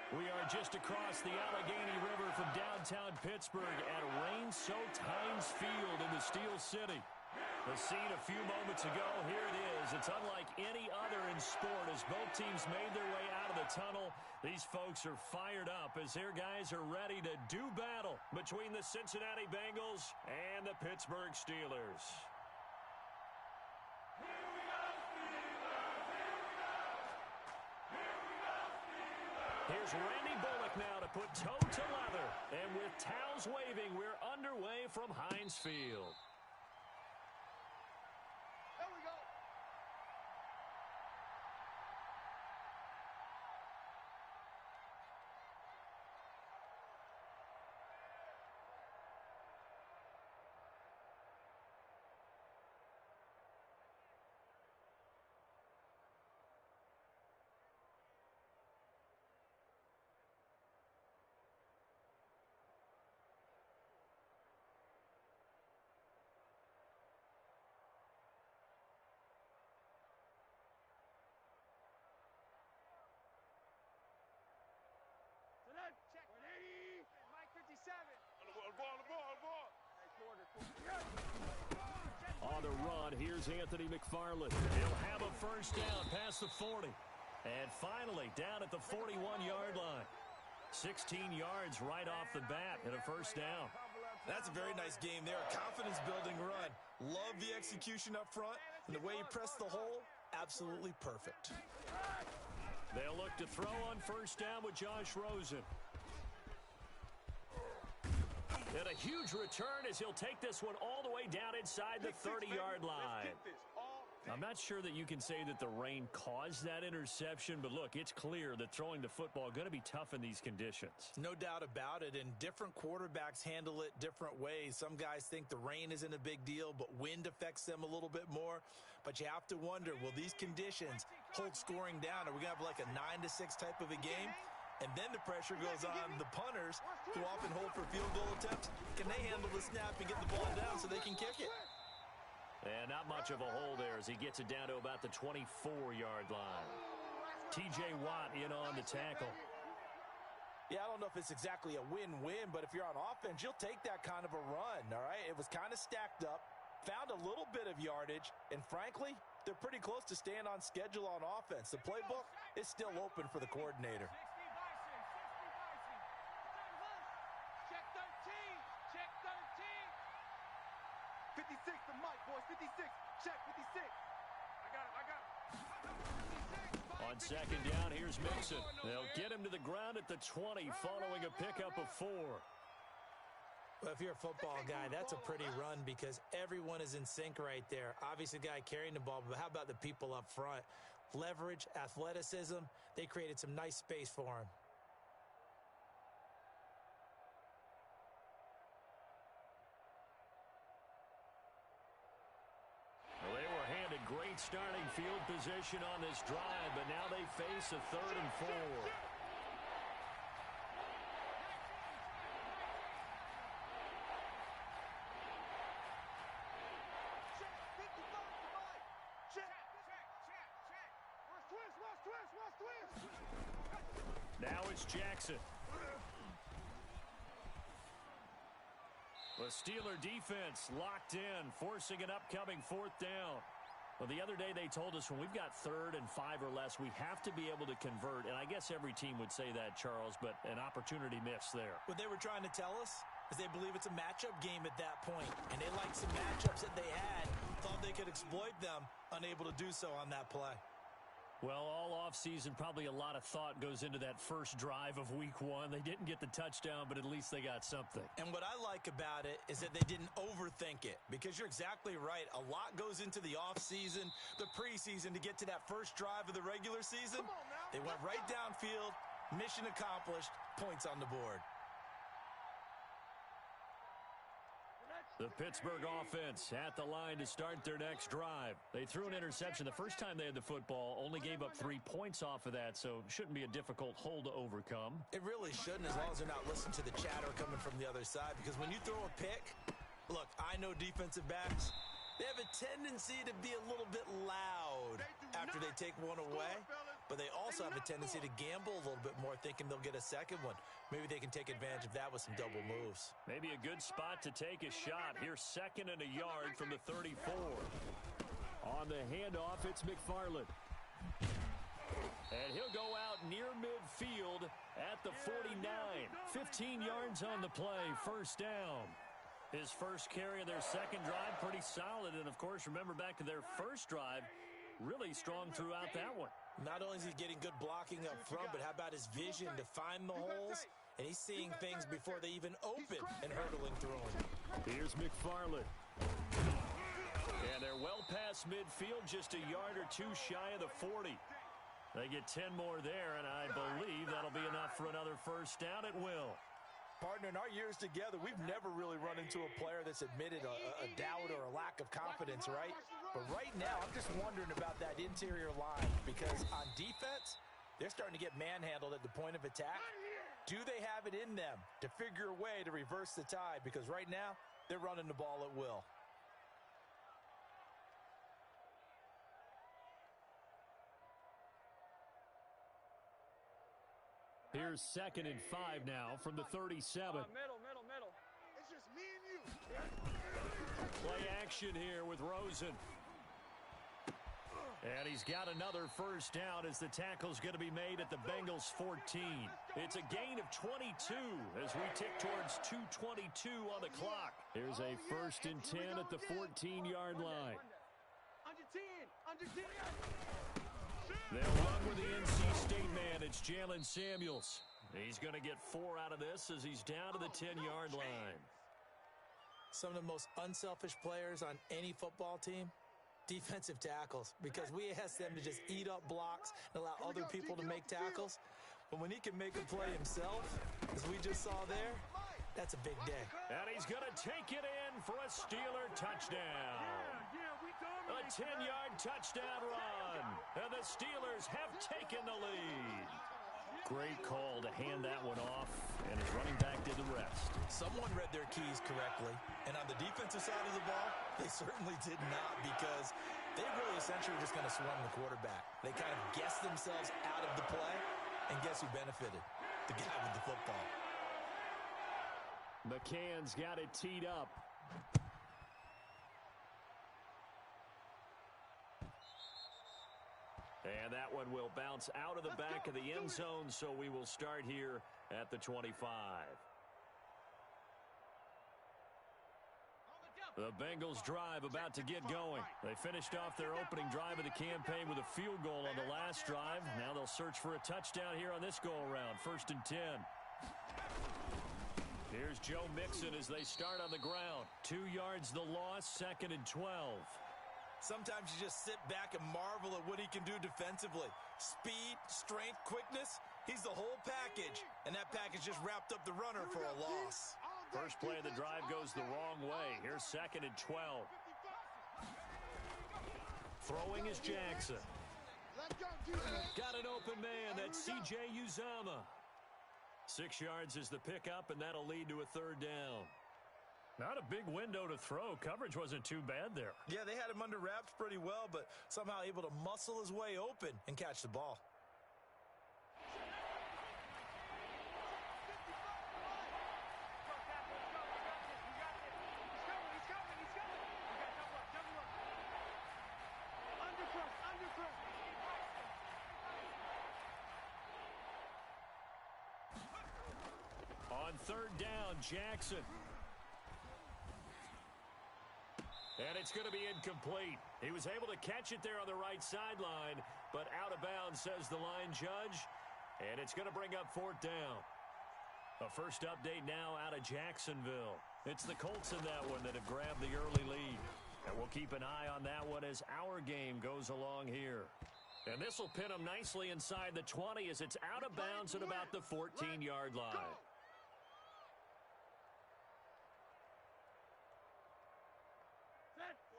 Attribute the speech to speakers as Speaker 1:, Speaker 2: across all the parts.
Speaker 1: We are just across the Allegheny River from downtown Pittsburgh at rain-soaked Heinz Field in the Steel City. The scene a few moments ago, here it is. It's unlike any other in sport as both teams made their way out of the tunnel. These folks are fired up as their guys are ready to do battle between the Cincinnati Bengals and the Pittsburgh Steelers. Here's Randy Bullock now to put toe to leather. And with towels waving, we're underway from Heinz Field.
Speaker 2: There we go. Check 180. Mike 57.
Speaker 1: On the run, here's Anthony McFarland. He'll have a first down past the 40. And finally, down at the 41-yard line. 16 yards right off the bat and a first down.
Speaker 3: That's a very nice game there. A confidence-building run. Love the execution up front. And the way he pressed the hole, absolutely perfect.
Speaker 1: They'll look to throw on first down with Josh Rosen. And a huge return as he'll take this one all the way down inside the 30-yard line. I'm not sure that you can say that the rain caused that interception, but look, it's clear that throwing the football is going to be tough in these conditions.
Speaker 3: No doubt about it, and different quarterbacks handle it different ways. Some guys think the rain isn't a big deal, but wind affects them a little bit more. But you have to wonder, will these conditions hold scoring down? Are we going to have like a 9-6 type of a game? And then the pressure goes on the punters, who often hold for field goal attempts. Can they handle the snap and get the ball down so they can kick it?
Speaker 1: And not much of a hole there as he gets it down to about the 24-yard line. T.J. Watt in on the tackle.
Speaker 3: Yeah, I don't know if it's exactly a win-win, but if you're on offense, you'll take that kind of a run, all right? It was kind of stacked up, found a little bit of yardage, and frankly, they're pretty close to staying on schedule on offense. The playbook is still open for the coordinator.
Speaker 2: Check 13. Check 13. 56 to Mike, boys. 56. Check 56. I got it.
Speaker 1: On second down, here's Mixon. They'll get him to the ground at the 20 following a pickup of 4.
Speaker 3: Well, if you're a football guy, that's a pretty run because everyone is in sync right there. Obviously, the guy carrying the ball, but how about the people up front? Leverage, athleticism, they created some nice space for him.
Speaker 1: Well, they were handed great starting field position on this drive, but now they face a 3rd and 4. Now it's Jackson. The Steeler defense locked in, forcing an upcoming 4th down. Well, the other day they told us when we've got 3rd and 5 or less, we have to be able to convert. And I guess every team would say that, Charles, but an opportunity missed there.
Speaker 3: What they were trying to tell us is they believe it's a matchup game at that point. And they liked some matchups that they had, thought they could exploit them, unable to do so on that play.
Speaker 1: Well, all offseason, probably a lot of thought goes into that first drive of Week 1. They didn't get the touchdown, but at least they got something.
Speaker 3: And what I like about it is that they didn't overthink it, because you're exactly right. A lot goes into the offseason, the preseason to get to that first drive of the regular season. They went right downfield, mission accomplished, points on the board.
Speaker 1: The Pittsburgh offense at the line to start their next drive. They threw an interception the first time they had the football, only gave up 3 points off of that, so shouldn't be a difficult hole to overcome.
Speaker 3: It really shouldn't, as long as they're not listening to the chatter coming from the other side, because when you throw a pick, look, I know defensive backs, they have a tendency to be a little bit loud after they take one away. but they also have a tendency to gamble a little bit more, thinking they'll get a second one. Maybe they can take advantage of that with some double moves.
Speaker 1: Maybe a good spot to take a shot. Here's 2nd and a yard from the 34. On the handoff, it's McFarland. And he'll go out near midfield at the 49. 15 yards on the play, first down. His first carry of their second drive, pretty solid. And, of course, remember back to their first drive, really strong throughout that one.
Speaker 3: Not only is he getting good blocking up front, but how about his vision to find the holes? And he's seeing things before they even open and hurtling through them.
Speaker 1: Here's McFarland. And they're well past midfield, just a yard or two shy of the 40. They get 10 more there, and I believe that'll be enough for another first down at will.
Speaker 3: Partner, in our years together, we've never really run into a player that's admitted a doubt or a lack of confidence, right? But right now, I'm just wondering about that interior line, because on defense, they're starting to get manhandled at the point of attack. Do they have it in them to figure a way to reverse the tide? Because right now, they're running the ball at will.
Speaker 1: Here's 2nd and 5 now from the 37.
Speaker 2: Middle. It's just me and you.
Speaker 1: Play action here with Rosen. And he's got another first down as the tackle's going to be made at the Bengals 14. It's a gain of 22 as we tick towards 2:22 on the clock. Here's a 1st and 10 at the 14-yard line.
Speaker 2: Under 10.
Speaker 1: They'll run with the NC State man. It's Jalen Samuels. He's going to get 4 out of this as he's down to the 10-yard line.
Speaker 3: Some of the most unselfish players on any football team, defensive tackles, because we ask them to just eat up blocks and allow other people to make tackles. But when he can make a play himself, as we just saw there, that's a big day.
Speaker 1: And he's going to take it in for a Steeler touchdown. A 10-yard touchdown run. And the Steelers have taken the lead. Great call to hand that one off, and his running back did the rest.
Speaker 3: Someone read their keys correctly, and on the defensive side of the ball, they certainly did not, because they really essentially were just going to swarm the quarterback. They kind of guessed themselves out of the play, and guess who benefited? The guy with the football.
Speaker 1: McCann's got it teed up. And that one will bounce out of the back of the end zone, so we will start here at the 25. The Bengals drive about to get going. They finished off their opening drive of the campaign with a field goal on the last drive. Now they'll search for a touchdown here on this go-around. 1st and 10. Here's Joe Mixon as they start on the ground. 2 yards the loss, 2nd and 12.
Speaker 3: Sometimes you just sit back and marvel at what he can do defensively. Speed, strength, quickness, he's the whole package. And that package just wrapped up the runner for a loss.
Speaker 1: First play of the drive goes the wrong way. Here's 2nd and 12. Throwing is Jackson. Got an open man. That's C.J. Uzama. 6 yards is the pickup, and that'll lead to a 3rd down. Not a big window to throw. Coverage wasn't too bad there.
Speaker 3: Yeah, they had him under wraps pretty well, but somehow able to muscle his way open and catch the ball.
Speaker 1: On 3rd down, Jackson. And it's going to be incomplete. He was able to catch it there on the right sideline, but out of bounds, says the line judge. And it's going to bring up 4th down. A first update now out of Jacksonville. It's the Colts in that one that have grabbed the early lead. And we'll keep an eye on that one as our game goes along here. And this will pin them nicely inside the 20 as it's out of bounds at about the 14-yard line.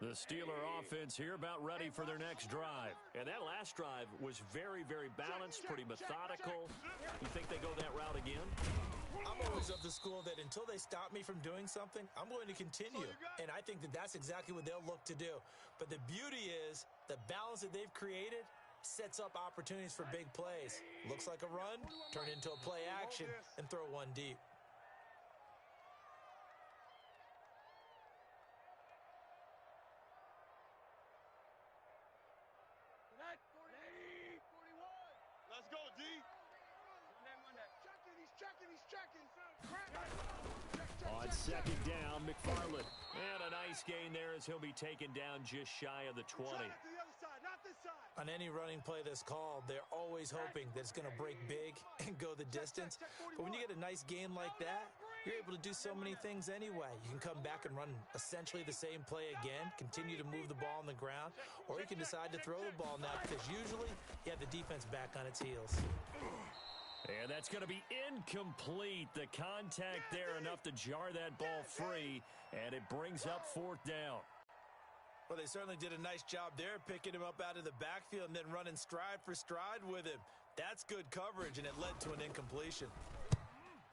Speaker 1: The Steeler offense here about ready for their next drive. And that last drive was very, very balanced, pretty methodical. You think they go that route again?
Speaker 3: I'm always of the school that until they stop me from doing something, I'm going to continue. And I think that that's exactly what they'll look to do. But the beauty is the balance that they've created sets up opportunities for big plays. Looks like a run, turn into a play action, and throw one deep.
Speaker 2: Let's go, D. He's checking.
Speaker 1: On second down, McFarland. And a nice gain there as he'll be taken down just shy of the 20.
Speaker 2: To the other side, not this side.
Speaker 3: On any running play that's called, they're always hoping that it's going to break big and go the distance. But when you get a nice gain like that, you're able to do so many things anyway. You can come back and run essentially the same play again, continue to move the ball on the ground, or you can decide to throw the ball now because usually you have the defense back on its heels.
Speaker 1: And that's going to be incomplete. The contact there enough to jar that ball free, and it brings up fourth down.
Speaker 3: Well, they certainly did a nice job there, picking him up out of the backfield and then running stride for stride with him. That's good coverage, and it led to an incompletion.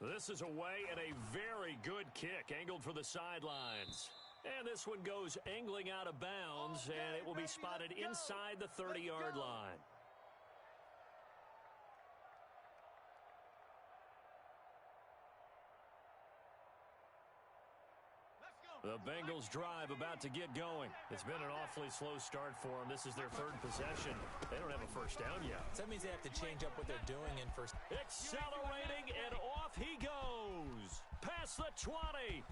Speaker 1: This is away and a very good kick, angled for the sidelines. And this one goes angling out of bounds, and it will be spotted inside the 30-yard line. The Bengals drive about to get going. It's been an awfully slow start for them. This is their third possession. They don't have a first down yet.
Speaker 3: So that means they have to change up what they're doing in first.
Speaker 1: Accelerating, and off he goes. Past the 20.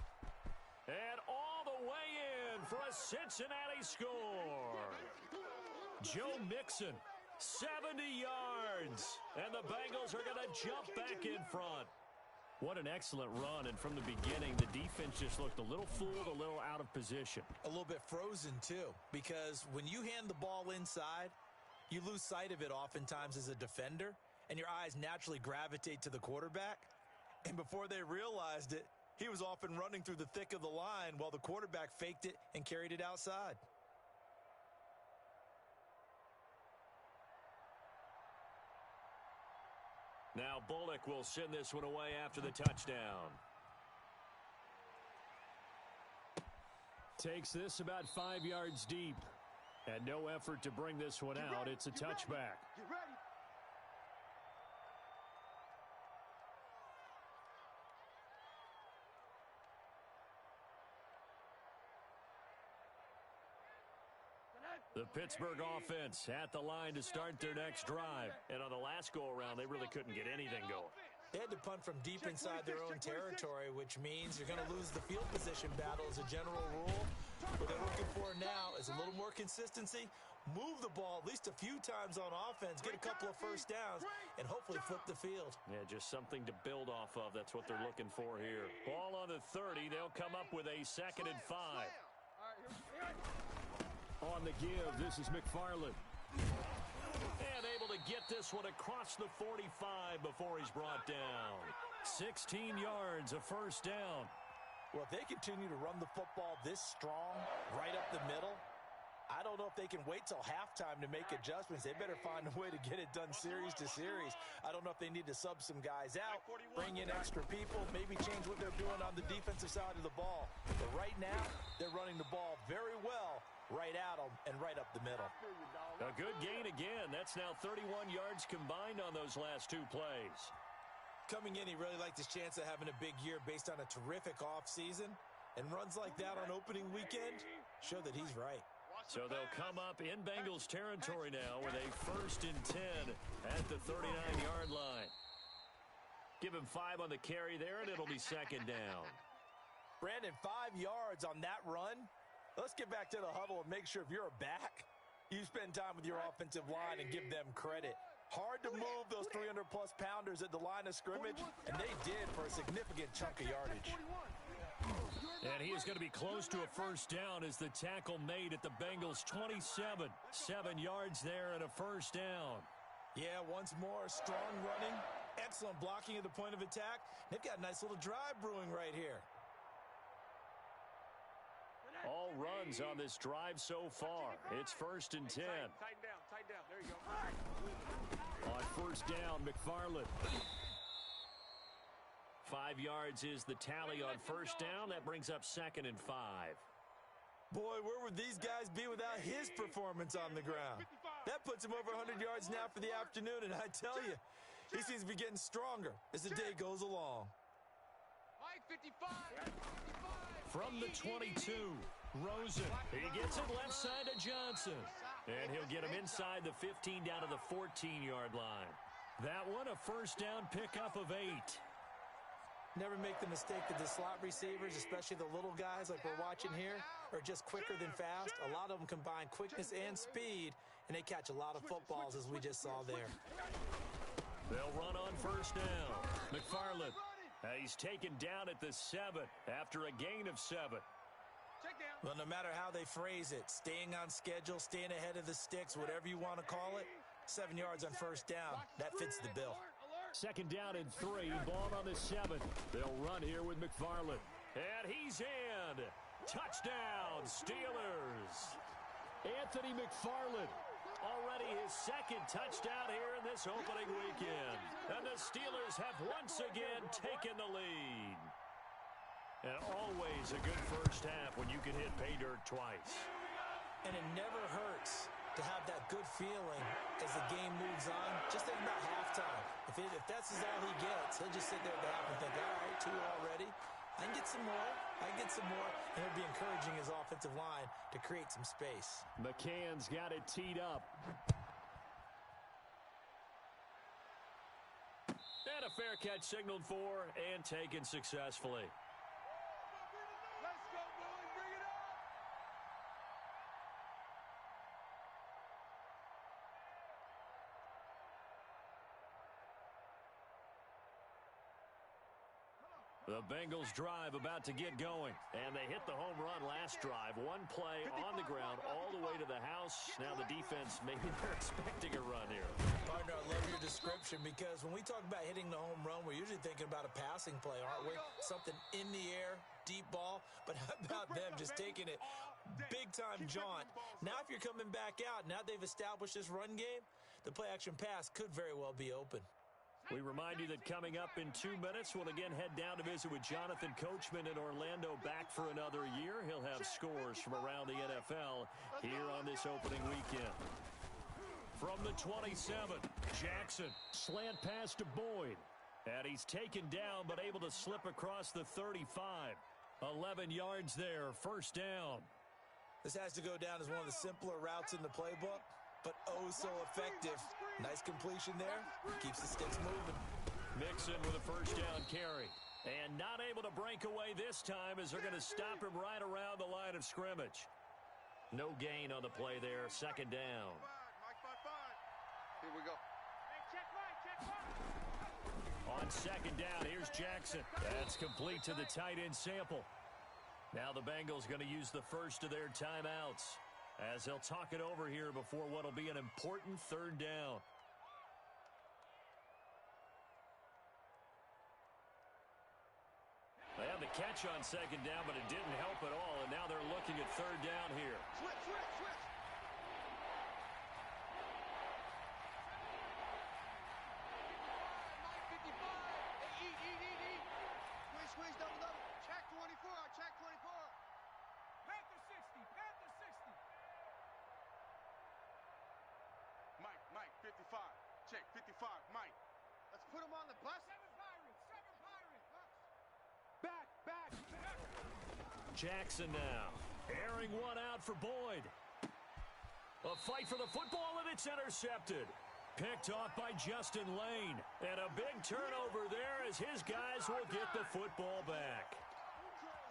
Speaker 1: And all the way in for a Cincinnati score. Joe Mixon, 70 yards. And the Bengals are going to jump back in front. What an excellent run, and from the beginning, the defense just looked a little fooled, a little out of position.
Speaker 3: A little bit frozen, too, because when you hand the ball inside, you lose sight of it oftentimes as a defender, and your eyes naturally gravitate to the quarterback. And before they realized it, he was off and running through the thick of the line while the quarterback faked it and carried it outside.
Speaker 1: Now Bullock will send this one away after the touchdown. Takes this about 5 yards deep. And no effort to bring this one out. It's a touchback.
Speaker 2: Get ready.
Speaker 1: The Pittsburgh offense at the line to start their next drive. And on the last go-around, they really couldn't get anything going.
Speaker 3: They had to punt from deep inside their own territory, which means you're going to lose the field position battle as a general rule. What they're looking for now is a little more consistency, move the ball at least a few times on offense, get a couple of first downs, and hopefully flip the field.
Speaker 1: Yeah, just something to build off of. That's what they're looking for here. Ball on the 30. They'll come up with a 2nd and 5.
Speaker 2: All right, here.
Speaker 1: On the give, this is McFarland. And able to get this one across the 45 before he's brought down. 16 yards, a first down.
Speaker 3: Well, if they continue to run the football this strong, right up the middle, I don't know if they can wait till halftime to make adjustments. They better find a way to get it done series to series. I don't know if they need to sub some guys out, bring in extra people, maybe change what they're doing on the defensive side of the ball. But right now, they're running the ball very well right at them and right up the middle.
Speaker 1: A good gain again. That's now 31 yards combined on those last two plays.
Speaker 3: Coming in, he really liked his chance of having a big year based on a terrific offseason. And runs like that on opening weekend show that he's right.
Speaker 1: So they'll come up in Bengals territory now with a 1st and 10 at the 39-yard line. Give him 5 on the carry there, and it'll be 2nd down.
Speaker 3: Brandon, 5 yards on that run. Let's get back to the huddle and make sure if you're a back, you spend time with your offensive line and give them credit. Hard to move those 300-plus pounders at the line of scrimmage, and they did for a significant chunk of yardage.
Speaker 1: And he is going to be close to a first down as the tackle made at the Bengals' 27. 7 yards there and a first down.
Speaker 3: Yeah, once more, strong running, excellent blocking at the point of attack. They've got a nice little drive brewing right here.
Speaker 1: All runs on this drive so far. It's 1st and 10.
Speaker 2: Tighten down. There you go.
Speaker 1: On first down, McFarland. 5 yards is the tally on first down. That brings up 2nd and 5.
Speaker 3: Boy, where would these guys be without his performance on the ground? That puts him over 100 yards now for the afternoon, and I tell you, he seems to be getting stronger as the day goes along.
Speaker 2: Mike, 55.
Speaker 1: From the 22, Rosen. He gets it left side to Johnson. And he'll get him inside the 15 down to the 14-yard line. That one, a first down pickup of 8.
Speaker 3: Never make the mistake that the slot receivers, especially the little guys like we're watching here, are just quicker than fast. A lot of them combine quickness and speed, and they catch a lot of footballs, as we just saw there.
Speaker 1: They'll run on first down. McFarland. He's taken down at the 7 after a gain of 7.
Speaker 3: Well, no matter how they phrase it, staying on schedule, staying ahead of the sticks, whatever you want to call it, 7 yards on first down, that fits the bill.
Speaker 1: Second down and 3, ball on the 7. They'll run here with McFarland. And he's in. Touchdown, Steelers. Anthony McFarland. Already his second touchdown here in this opening weekend. And the Steelers have once again taken the lead. And always a good first half when you can hit pay dirt twice.
Speaker 3: And it never hurts to have that good feeling as the game moves on. Just think about halftime. If that's all he gets, he'll just sit there at the half and think, all right, 2 already. I can get some more. I can get some more. And he'll be encouraging his offensive line to create some space.
Speaker 1: McCann's got it teed up. And a fair catch signaled for and taken successfully.
Speaker 2: Let's go, boys. Bring it up.
Speaker 1: The Bengals drive about to get going, and they hit the home run last drive. One play on the ground all the way to the house. Now the defense, maybe they're expecting a run here.
Speaker 3: Partner, I love your description because when we talk about hitting the home run, we're usually thinking about a passing play, aren't we? Something in the air, deep ball. But how about them just taking it big-time jaunt? Now if you're coming back out, now they've established this run game, the play-action pass could very well be open.
Speaker 1: We remind you that coming up in 2 minutes, we'll again head down to visit with Jonathan Coachman in Orlando, back for another year. He'll have scores from around the NFL here on this opening weekend. From the 27, Jackson, slant pass to Boyd. And he's taken down, but able to slip across the 35. 11 yards there, first down.
Speaker 3: This has to go down as one of the simpler routes in the playbook, but oh so effective. Nice completion there. Keeps the sticks moving.
Speaker 1: Mixon with a first down carry. And not able to break away this time as they're going to stop him right around the line of scrimmage. No gain on the play there. Second down.
Speaker 2: Mike, 5. Here we go. Hey, check right.
Speaker 1: On second down, here's Jackson. That's complete to the tight end sample. Now the Bengals going to use the first of their timeouts as they'll talk it over here before what will be an important third down. They had the catch on second down, but it didn't help at all, and now they're looking at third down here.
Speaker 2: Switch. Mike, 55. Hey, eat. Squeeze, double. Check 24. Panther 60. Mike, 55. Check, 55, Mike. Let's put him on the bus. 7 Pirates. Back.
Speaker 1: Jackson now. Airing one out for Boyd. A fight for the football, and it's intercepted. Picked off by Justin Lane. And a big turnover there as his guys will get the football back.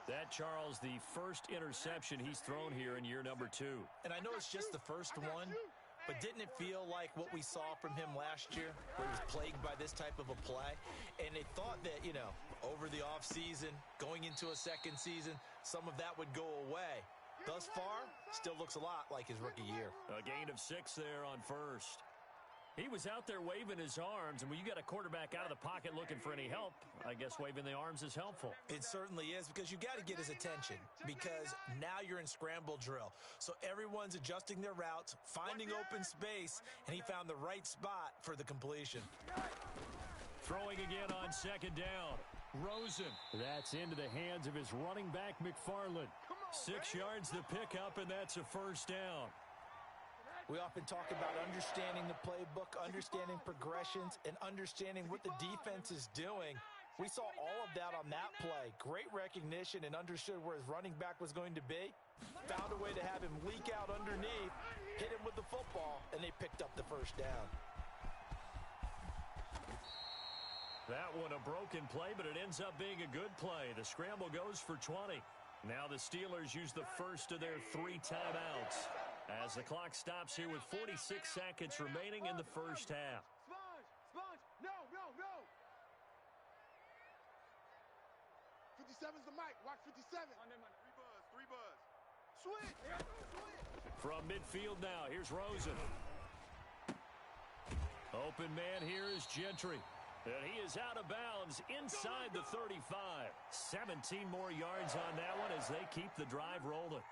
Speaker 1: That, Charles, the first interception he's thrown here in year number 2.
Speaker 3: And I know it's just the first one, but didn't it feel like what we saw from him last year, where he was plagued by this type of a play? And they thought that, over the offseason, going into a second season, some of that would go away. Thus far, still looks a lot like his rookie year.
Speaker 1: A gain of 6 there on first. He was out there waving his arms, and when you got a quarterback out of the pocket looking for any help, I guess waving the arms is helpful.
Speaker 3: It certainly is, because you got to get his attention, because now you're in scramble drill. So everyone's adjusting their routes, finding open space, and he found the right spot for the completion.
Speaker 1: Throwing again on second down. Rosen. That's into the hands of his running back, McFarland. 6 yards the pickup, and that's a first down.
Speaker 3: We often talk about understanding the playbook, understanding progressions, and understanding what the defense is doing. We saw all of that on that play. Great recognition and understood where his running back was going to be. Found a way to have him leak out underneath, hit him with the football, and they picked up the first down.
Speaker 1: That one a broken play, but it ends up being a good play. The scramble goes for 20. Now the Steelers use the first of their 3 timeouts as the clock stops here with 46 seconds remaining in the first half.
Speaker 2: Sponge, no. 57's the mic. Watch 57. Three buzz. Switch.
Speaker 1: From midfield now, here's Rosen. Open man here is Gentry. And he is out of bounds inside the 35. 17 more yards on that one as they keep the drive rolling.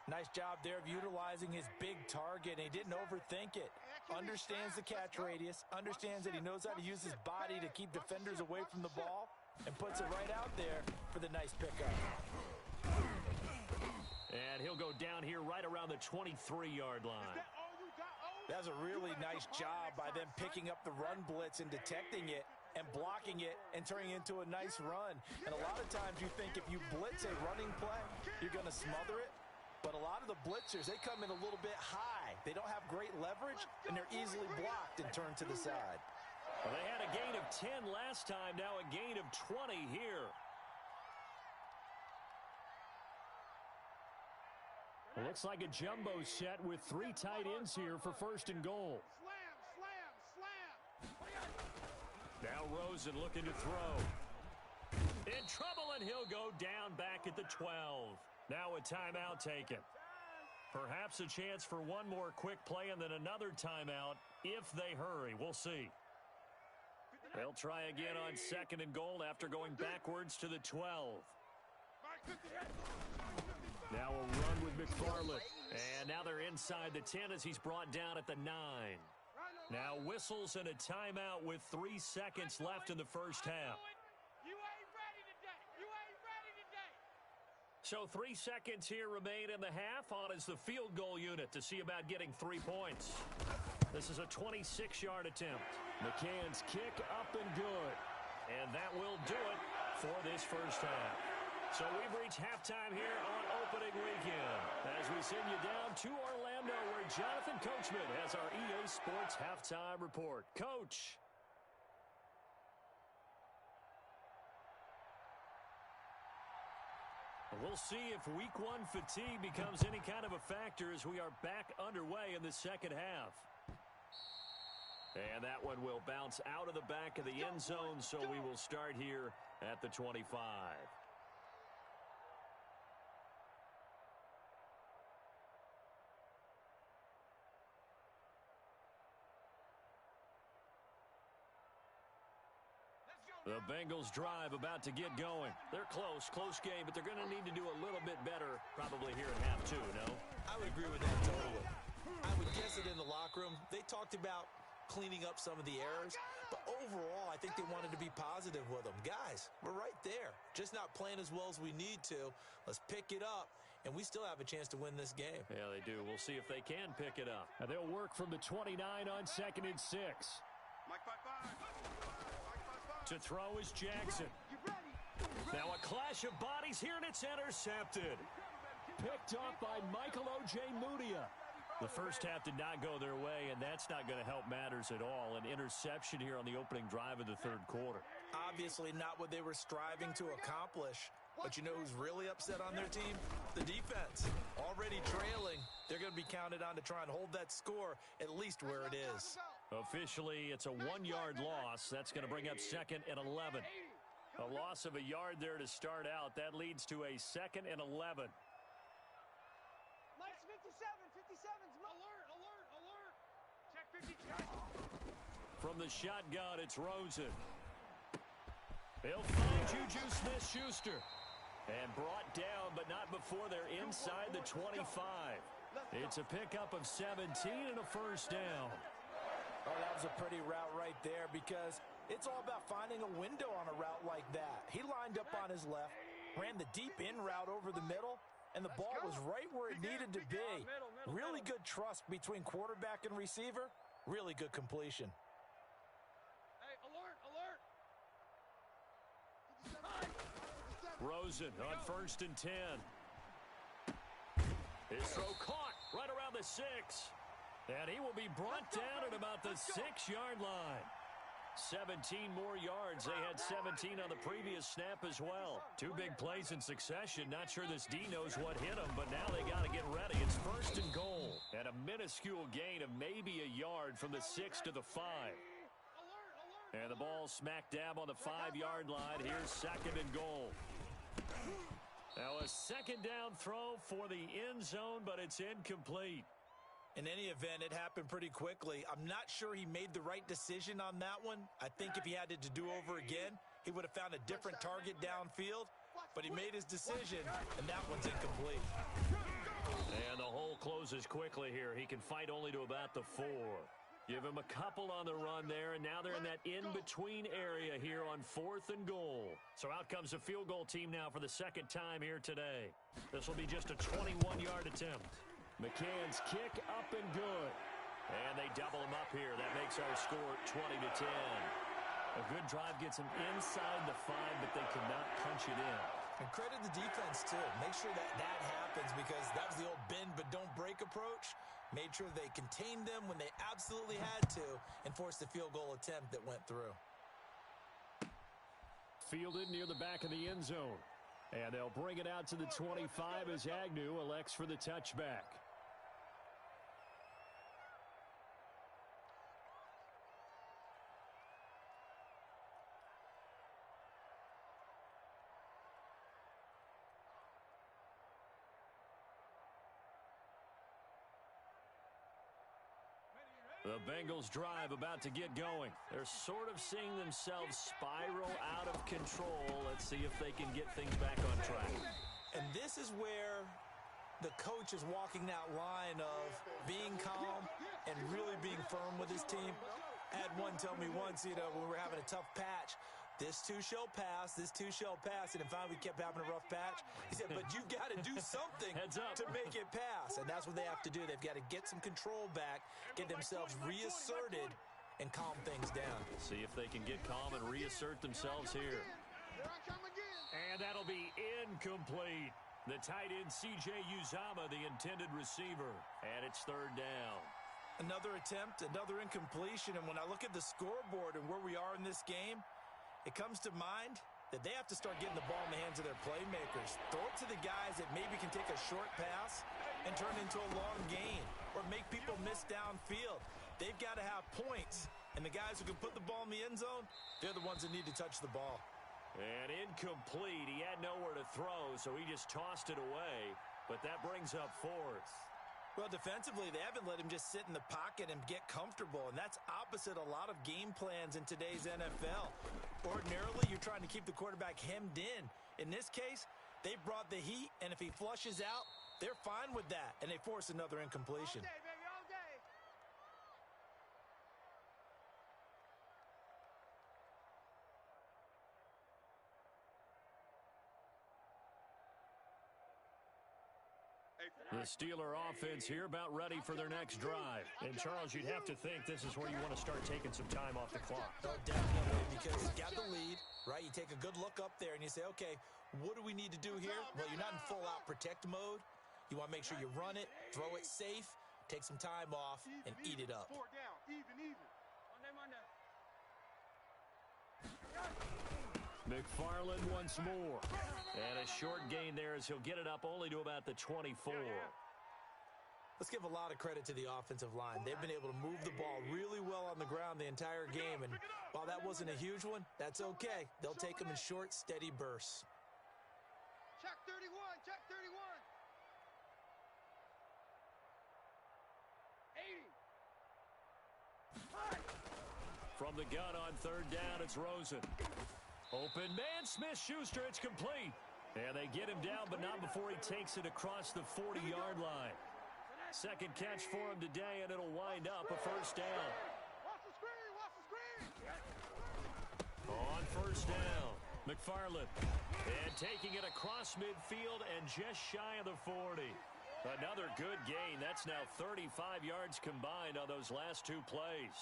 Speaker 3: Nice job there of utilizing his big target. He didn't overthink it. Understands the catch radius. Understands that he knows how to use his body to keep defenders away from the ball. And puts it right out there for the nice pickup.
Speaker 1: And he'll go down here right around the 23-yard line.
Speaker 3: That's a really nice job by them picking up the run blitz and detecting it and blocking it and turning it into a nice run. And a lot of times you think if you blitz a running play, you're going to smother it. But a lot of the blitzers, they come in a little bit high. They don't have great leverage, and they're easily blocked and turned to the side.
Speaker 1: Well, they had a gain of 10 last time, now a gain of 20 here. It looks like a jumbo set with 3 tight ends here for first and goal.
Speaker 2: Slam.
Speaker 1: Now Rosen looking to throw. In trouble, and he'll go down back at the 12. Now a timeout taken. Perhaps a chance for one more quick play and then another timeout if they hurry. We'll see. They'll try again on second and goal after going backwards to the 12. Now a run with McFarland. And now they're inside the 10 as he's brought down at the 9. Now whistles and a timeout with 3 seconds left in the first half.
Speaker 2: You ain't ready today.
Speaker 1: So 3 seconds here remain in the half. On is the field goal unit to see about getting 3 points. This is a 26-yard attempt. McCann's kick up and good. And that will do it for this first half. So we've reached halftime here on opening weekend as we send you down to Orlando where Jonathan Coachman has our EA Sports halftime report. Coach. We'll see if week 1 fatigue becomes any kind of a factor as we are back underway in the second half. And that one will bounce out of the back of the end zone, so we will start here at the 25. The Bengals drive about to get going. They're close game, but they're going to need to do a little bit better probably here in half 2, no?
Speaker 3: I would agree with that totally. I would guess that in the locker room, they talked about cleaning up some of the errors, but overall, I think they wanted to be positive with them. Guys, we're right there. Just not playing as well as we need to. Let's pick it up, and we still have a chance to win this game.
Speaker 1: Yeah, they do. We'll see if they can pick it up. And they'll work from the 29 on second and 6.
Speaker 2: Mike 5-5.
Speaker 1: To throw is Jackson. Now a clash of bodies here, and it's intercepted. Picked off by Michael Ojemudia. The first half did not go their way, and that's not going to help matters at all. An interception here on the opening drive of the third quarter.
Speaker 3: Obviously not what they were striving to accomplish. But you know who's really upset on their team? The defense. Already trailing. They're going to be counted on to try and hold that score at least where it is.
Speaker 1: Officially, it's a 1-yard loss. That's going to bring up second and 11. A loss of a yard there to start out. That leads to a second and 11.
Speaker 2: Mike's 57's alert. Check 50.
Speaker 1: From the shotgun, it's Rosen. They'll find Juju Smith-Schuster. And brought down, but not before they're inside the 25. It's a pickup of 17 and a first down.
Speaker 3: Oh, that was a pretty route right there because it's all about finding a window on a route like that. He lined up on his left, ran the deep in route over the middle, and the ball was right where it needed to be. Really good trust between quarterback and receiver. Really good completion.
Speaker 2: Hey, alert, alert.
Speaker 1: Rosen on 1st and 10. His throw caught right around the 6. And he will be brought down at about the 6-yard line. 17 more yards. They had 17 on the previous snap as well. 2 big plays in succession. Not sure this D knows what hit him, but now they got to get ready. It's 1st and goal. And a minuscule gain of maybe a yard from the 6 to the 5. And the ball smack dab on the 5-yard line. Here's 2nd and goal. Now a 2nd down throw for the end zone, but it's incomplete.
Speaker 3: In any event, it happened pretty quickly. I'm not sure he made the right decision on that one. I think if he had it to do over again, he would have found a different target downfield. But he made his decision, and that one's incomplete.
Speaker 1: And the hole closes quickly here. He can fight only to about the 4. Give him a couple on the run there, and now they're in that in-between area here on 4th and goal. So out comes the field goal team now for the 2nd time here today. This will be just a 21-yard attempt. McCann's kick up and good. And they double him up here. That makes our score 20-10. A good drive gets them inside the 5, but they cannot punch it in.
Speaker 3: And credit the defense, too. Make sure that happens, because that was the old bend but don't break approach. Made sure they contained them when they absolutely had to and forced the field goal attempt that went through.
Speaker 1: Fielded near the back of the end zone. And they'll bring it out to the 25 as Agnew elects for the touchback. The Bengals drive about to get going. They're sort of seeing themselves spiral out of control. Let's see if they can get things back on track.
Speaker 3: And this is where the coach is walking that line of being calm and really being firm with his team. I had one tell me once, when we were having a tough patch, this too shall pass, this too shall pass. And finally we kept having a rough patch. He said, but you've got to do something to make it pass. And that's what they have to do. They've got to get some control back, get themselves reasserted, and calm things down.
Speaker 1: See if they can get calm and reassert themselves here. And that'll be incomplete. The tight end, C.J. Uzama, the intended receiver. And it's 3rd down.
Speaker 3: Another attempt, another incompletion. And when I look at the scoreboard and where we are in this game, it comes to mind that they have to start getting the ball in the hands of their playmakers. Throw it to the guys that maybe can take a short pass and turn it into a long gain or make people miss downfield. They've got to have points. And the guys who can put the ball in the end zone, they're the ones that need to touch the ball.
Speaker 1: And incomplete. He had nowhere to throw, so he just tossed it away. But that brings up 4th.
Speaker 3: Well, defensively, they haven't let him just sit in the pocket and get comfortable, and that's opposite a lot of game plans in today's NFL. Ordinarily, you're trying to keep the quarterback hemmed in. In this case, they brought the heat, and if he flushes out, they're fine with that, and they force another incompletion.
Speaker 2: All day, baby, all day.
Speaker 1: The Steeler offense here about ready for their next drive. And, Charles, you'd have to think this is where you want to start taking some time off the clock.
Speaker 3: Oh, definitely, because you got the lead, right? You take a good look up there and you say, okay, what do we need to do here? Well, you're not in full-out protect mode. You want to make sure you run it, throw it safe, take some time off, and eat it up.
Speaker 2: 4 down, even. Monday.
Speaker 1: McFarland once more. And a short gain there as he'll get it up only to about the 24.
Speaker 3: Let's give a lot of credit to the offensive line. They've been able to move the ball really well on the ground the entire game. And while that wasn't a huge one, that's okay. They'll take them in short, steady bursts.
Speaker 2: Check 31, check 31. 80.
Speaker 1: From the gun on 3rd down, it's Rosen. Open man, Smith-Schuster, it's complete. And they get him down, but not before he takes it across the 40-yard line. Second catch for him today, and it'll wind up a 1st down.
Speaker 2: Watch the screen.
Speaker 1: On 1st down, McFarland. And taking it across midfield and just shy of the 40. Another good gain. That's now 35 yards combined on those last two plays.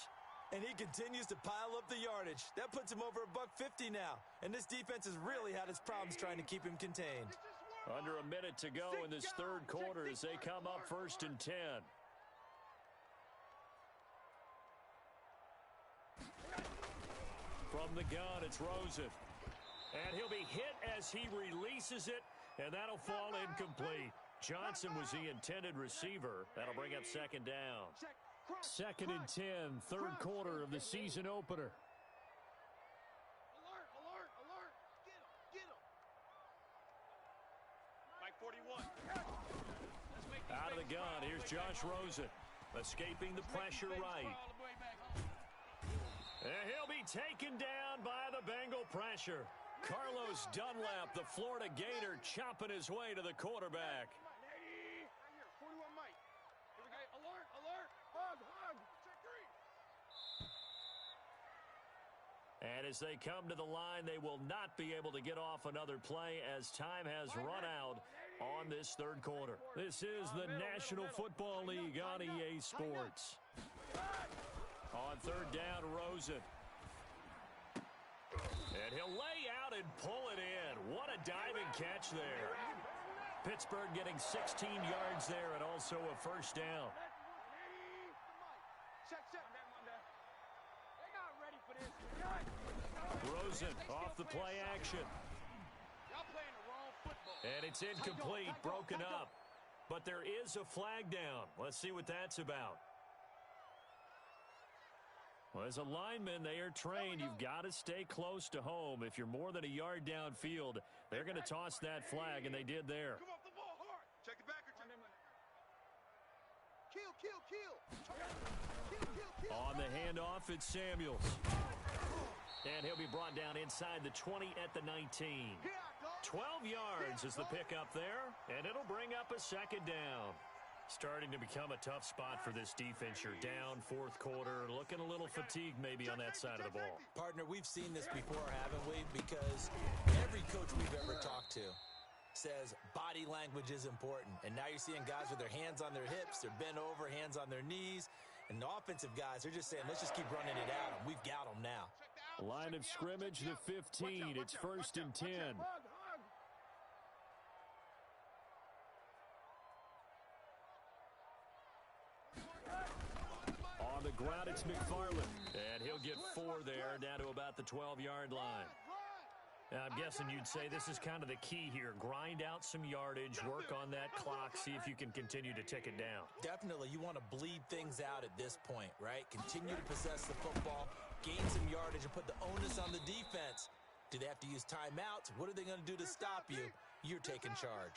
Speaker 3: And he continues to pile up the yardage. That puts him over $150 now. And this defense has really had its problems trying to keep him contained.
Speaker 1: Under a minute to go in this third quarter as they come up 1st and 10. From the gun, it's Rosen. And he'll be hit as he releases it, and that'll fall incomplete. Johnson was the intended receiver. That'll bring up 2nd down. 2nd and 10, third quarter of the season opener.
Speaker 2: Alert, alert, alert. Get him. Mike 41.
Speaker 1: Out of the gun, here's Josh Rosen. Escaping the pressure right. And he'll be taken down by the Bengal pressure. Carlos Dunlap, the Florida Gator, chopping his way to the quarterback.
Speaker 2: Right here, 41 Mike. Here we go. Alert, alert. Hug. Check 3.
Speaker 1: And as they come to the line, they will not be able to get off another play as time has run out on this third quarter. This is the National Football League on EA Sports. On 3rd down, Rosen. And he'll lay out and pull it in. What a diving catch there. Pittsburgh getting 16 yards there and also a 1st down.
Speaker 2: Check. They're not ready for this.
Speaker 1: Rosen off the play action.
Speaker 2: Y'all playing the wrong football.
Speaker 1: And it's incomplete, broken up. But there is a flag down. Let's see what that's about. Well, as a lineman, they are trained. You've got to stay close to home. If you're more than a yard downfield, they're going to toss that flag, and they did there.
Speaker 2: Come off the ball hard. Check it back. Kill.
Speaker 1: On the handoff, it's Samuels. And he'll be brought down inside the 20 at the 19. 12 yards is the pickup there, and it'll bring up a 2nd down. Starting to become a tough spot for this defense. You're down 4th quarter, looking a little fatigued maybe on that side of the ball.
Speaker 3: Partner, we've seen this before, haven't we? Because every coach we've ever talked to says body language is important. And now you're seeing guys with their hands on their hips, they're bent over, hands on their knees. And the offensive guys, they're just saying, let's just keep running it at them. We've got them now.
Speaker 1: Line of scrimmage, the 15. It's 1st and 10. On the ground, it's McFarland. And he'll get 4 there, down to about the 12-yard line. Now, I'm guessing you'd say this is kind of the key here. Grind out some yardage, work on that clock, see if you can continue to tick it down.
Speaker 3: Definitely. You want to bleed things out at this point, right? Continue to possess the football, gain some yardage, and put the onus on the defense. Do they have to use timeouts? What are they going to do to stop you? You're taking charge.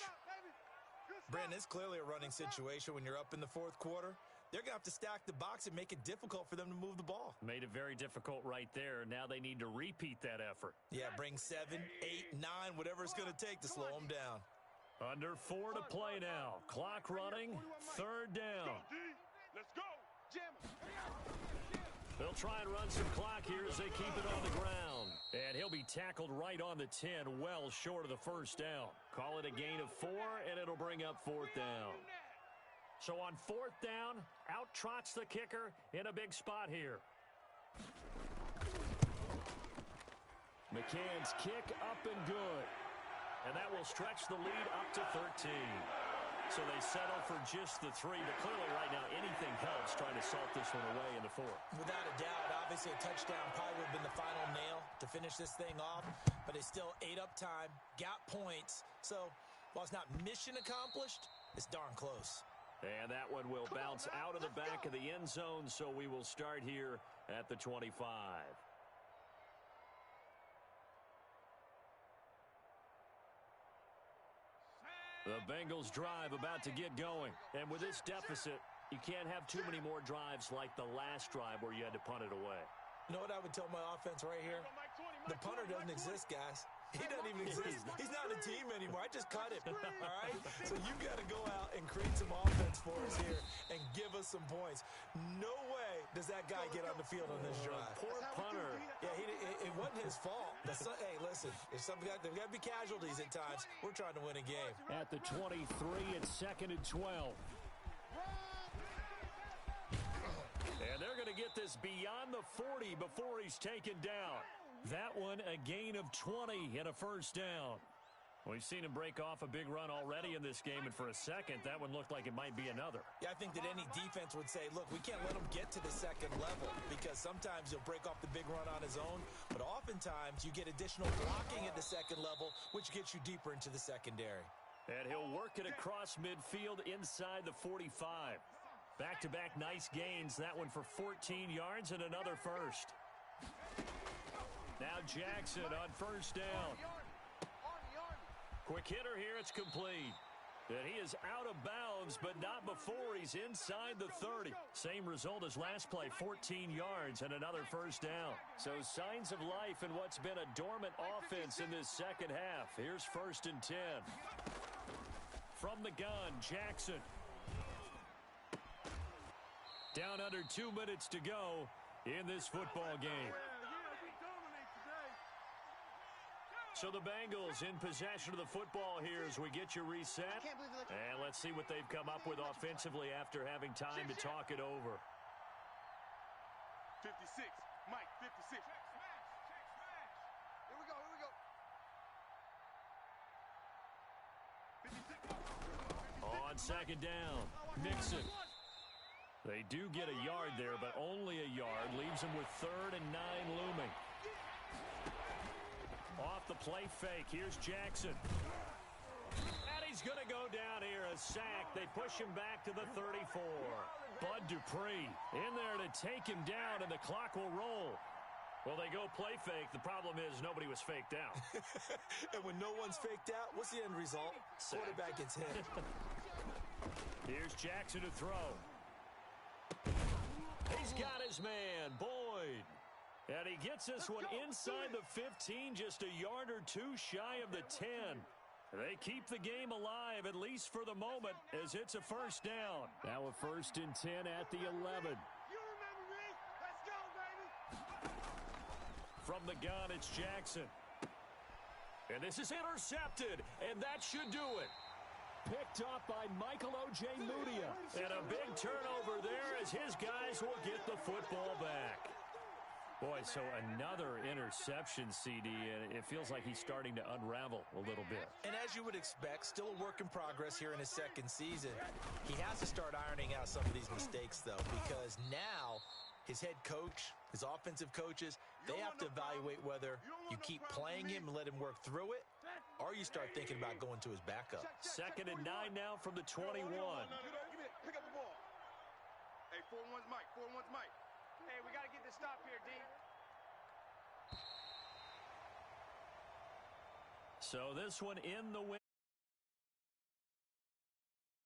Speaker 3: Brandon, it's clearly a running situation when you're up in the 4th quarter. They're going to have to stack the box and make it difficult for them to move the ball.
Speaker 1: Made it very difficult right there. Now they need to repeat that effort.
Speaker 3: Yeah, bring 7, 8, 9, whatever it's going to take to slow them down.
Speaker 1: Under 4 to play now. Clock running, 3rd down.
Speaker 2: Let's go. Jam.
Speaker 1: They'll try and run some clock here as they keep it on the ground. And he'll be tackled right on the 10, well short of the 1st down. Call it a gain of 4, and it'll bring up 4th down. So on 4th down, out trots the kicker in a big spot here. McCann's kick up and good. And that will stretch the lead up to 13. So they settle for just the 3, but clearly right now anything helps trying to salt this one away in the 4th.
Speaker 3: Without a doubt, obviously a touchdown probably would have been the final nail to finish this thing off, but they still ate up time, got points. So while it's not mission accomplished, it's darn close.
Speaker 1: And that one will bounce out of the back of the end zone, so we will start here at the 25. The Bengals drive about to get going. And with this deficit, you can't have too many more drives like the last drive where you had to punt it away.
Speaker 3: You know what I would tell my offense right here? The punter doesn't exist, guys. He doesn't even exist. He's not a team anymore. I just cut him, all right? So you've got to go out and create some offense for us here and give us some points. No way does that guy get on the field on this drive.
Speaker 1: Poor punter.
Speaker 3: Yeah, it wasn't his fault. Hey, listen, there's got to be casualties at times. We're trying to win a game.
Speaker 1: At the 23, it's 2nd and 12. And they're going to get this beyond the 40 before he's taken down. That one a gain of 20 and a first down. We've seen him break off a big run already in this game, and for a second, that one looked like it might be another.
Speaker 3: Yeah, I think that any defense would say, look, we can't let him get to the second level because sometimes he'll break off the big run on his own, but oftentimes you get additional blocking at the second level, which gets you deeper into the secondary.
Speaker 1: And he'll work it across midfield inside the 45. Back-to-back nice gains, that one for 14 yards and another first. Now Jackson on first down. Quick hitter here, it's complete. And he is out of bounds, but not before he's inside the 30. Same result as last play, 14 yards and another first down. So signs of life in what's been a dormant offense in this second half. Here's 1st and 10. From the gun, Jackson. Down under 2 minutes to go in this football game. So the Bengals in possession of the football here as we get you reset. And let's see what they've come up with offensively after having time to talk it over.
Speaker 2: 56, Mike, 56. Here we go, here we go. 56.
Speaker 1: On second down, Mixon. They do get a yard there, but only a yard. Leaves them with 3rd and 9 looming. Off the play fake, here's Jackson. And he's going to go down here, a sack. They push him back to the 34. Bud Dupree in there to take him down, and the clock will roll. Well, they go play fake. The problem is nobody was faked out.
Speaker 3: And when no one's faked out, what's the end result? Quarterback gets hit.
Speaker 1: Here's Jackson to throw. He's got his man, Boyd. And he gets this one inside the 15, just a yard or two shy of the 10. They keep the game alive, at least for the moment, as it's a first down. Now a 1st and 10 at the 11.
Speaker 2: You remember me? Let's go, baby.
Speaker 1: From the gun, it's Jackson. And this is intercepted, and that should do it. Picked up by Michael O.J. Mudia. And a big turnover there as his guys will get the football back. Boy, so another interception, CD, and it feels like he's starting to unravel a little bit.
Speaker 3: And as you would expect, still a work in progress here in his second season. He has to start ironing out some of these mistakes, though, because now his head coach, his offensive coaches, they have to evaluate whether you keep playing him and let him work through it, or you start thinking about going to his backup.
Speaker 1: 2nd and 9 now from the 21.
Speaker 2: Pick up the ball. Hey, 4-1's Mike. 4-1's Mike. Hey, we got to get this stop here, D.
Speaker 1: So this one in the win.